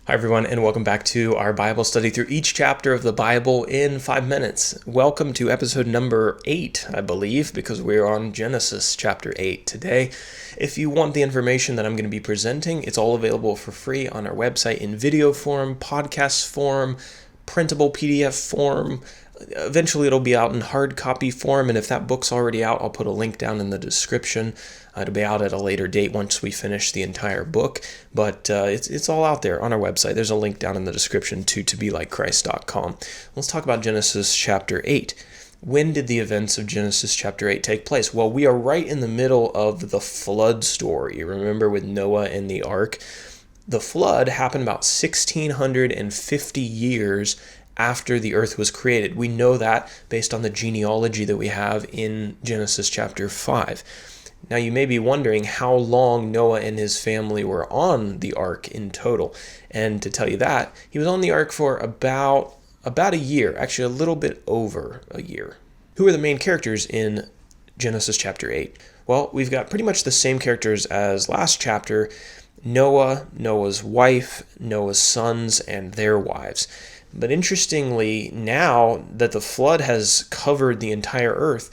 Hi, everyone, and welcome back to our Bible study through each chapter of the Bible in 5 minutes. Welcome to episode number 8, I believe, because we're on Genesis chapter 8 today. If you want the information that I'm going to be presenting, it's all available for free on our website in video form, podcast form, printable PDF form. Eventually it'll be out in hard copy form, and if that book's already out, I'll put a link down in the description. It'll be out at a later date once we finish the entire book, but it's all out there on our website. There's a link down in the description to tobelikechrist.com. Let's talk about Genesis chapter 8. When did the events of Genesis chapter 8 take place? Well, we are right in the middle of the flood story. Remember with Noah and the ark? The flood happened about 1,650 years after the earth was created. We know that based on the genealogy that we have in Genesis chapter 5. Now you may be wondering how long Noah and his family were on the ark in total. And to tell you that, he was on the ark for about a year, actually a little bit over a year. Who are the main characters in Genesis chapter 8? Well, we've got pretty much the same characters as last chapter: Noah, Noah's wife, Noah's sons, and their wives. But interestingly, now that the flood has covered the entire earth,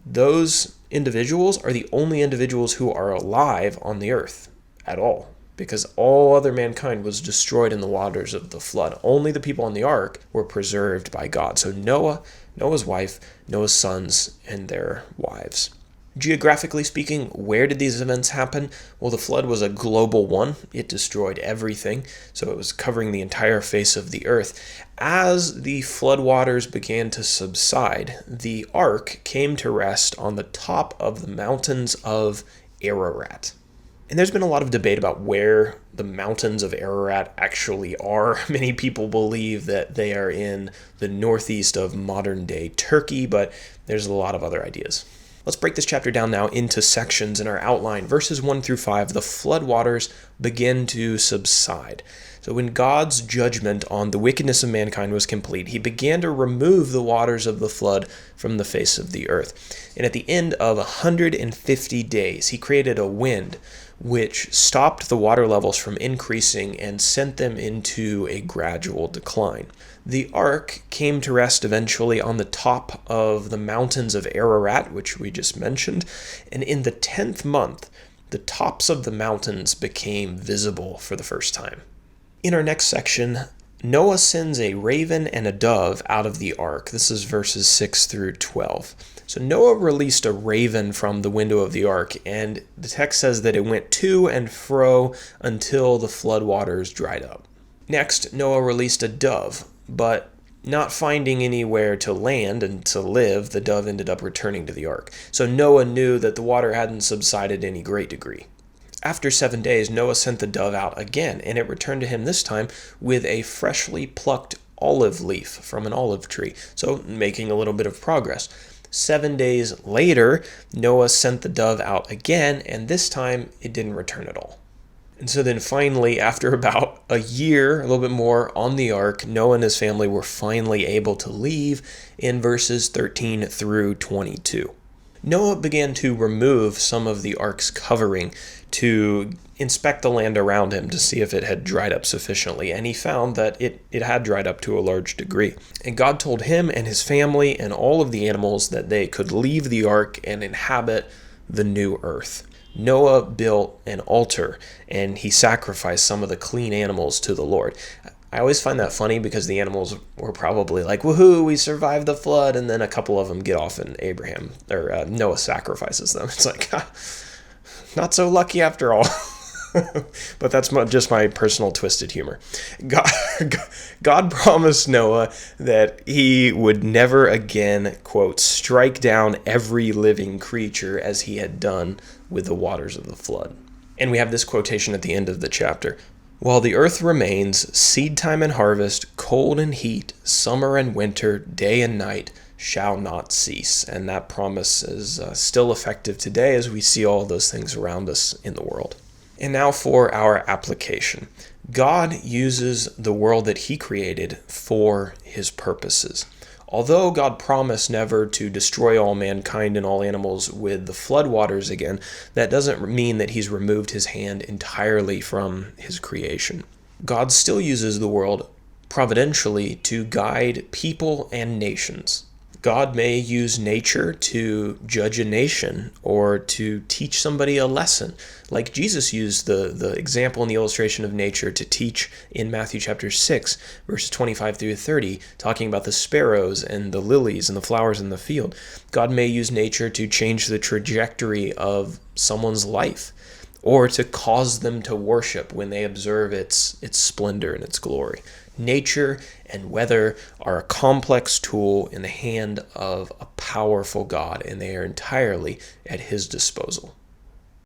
those individuals are the only individuals who are alive on the earth at all, because all other mankind was destroyed in the waters of the flood. Only the people on the ark were preserved by God. So Noah, Noah's wife, Noah's sons, and their wives. Geographically speaking, where did these events happen? Well, the flood was a global one. It destroyed everything, so it was covering the entire face of the earth. As the flood waters began to subside, the ark came to rest on the top of the mountains of Ararat. And there's been a lot of debate about where the mountains of Ararat actually are. Many people believe that they are in the northeast of modern-day Turkey, but there's a lot of other ideas. Let's break this chapter down now into sections in our outline. Verses 1 through 5, the flood waters begin to subside. So when God's judgment on the wickedness of mankind was complete, he began to remove the waters of the flood from the face of the earth. And at the end of 150 days, he created a wind which stopped the water levels from increasing and sent them into a gradual decline. The ark came to rest eventually on the top of the mountains of Ararat, which we just mentioned, and in the 10th month, the tops of the mountains became visible for the first time. In our next section, Noah sends a raven and a dove out of the ark. This is verses 6 through 12. So Noah released a raven from the window of the ark, and the text says that it went to and fro until the flood waters dried up. Next, Noah released a dove, but not finding anywhere to land and to live, the dove ended up returning to the ark. So Noah knew that the water hadn't subsided to any great degree. After 7 days, Noah sent the dove out again, and it returned to him this time with a freshly plucked olive leaf from an olive tree, so making a little bit of progress. 7 days later, Noah sent the dove out again, and this time it didn't return at all. And so then finally, after about a year, a little bit more on the ark, Noah and his family were finally able to leave in verses 13 through 22. Noah began to remove some of the ark's covering to inspect the land around him to see if it had dried up sufficiently, and he found that it had dried up to a large degree. And God told him and his family and all of the animals that they could leave the ark and inhabit the new earth. Noah built an altar, and he sacrificed some of the clean animals to the Lord. I always find that funny because the animals were probably like, woohoo, we survived the flood, and then a couple of them get off and Noah sacrifices them. It's like, not so lucky after all. But that's just my personal twisted humor. God promised Noah that he would never again, quote, strike down every living creature as he had done with the waters of the flood. And we have this quotation at the end of the chapter. While the earth remains, seed time and harvest, cold and heat, summer and winter, day and night shall not cease. And that promise is still effective today as we see all those things around us in the world. And now for our application. God uses the world that he created for his purposes. Although God promised never to destroy all mankind and all animals with the floodwaters again, that doesn't mean that he's removed his hand entirely from his creation. God still uses the world providentially to guide people and nations. God may use nature to judge a nation or to teach somebody a lesson, like Jesus used the example and the illustration of nature to teach in Matthew chapter 6, verses 25 through 30, talking about the sparrows and the lilies and the flowers in the field. God may use nature to change the trajectory of someone's life, or to cause them to worship when they observe its splendor and its glory. Nature and weather are a complex tool in the hand of a powerful God, and they are entirely at his disposal.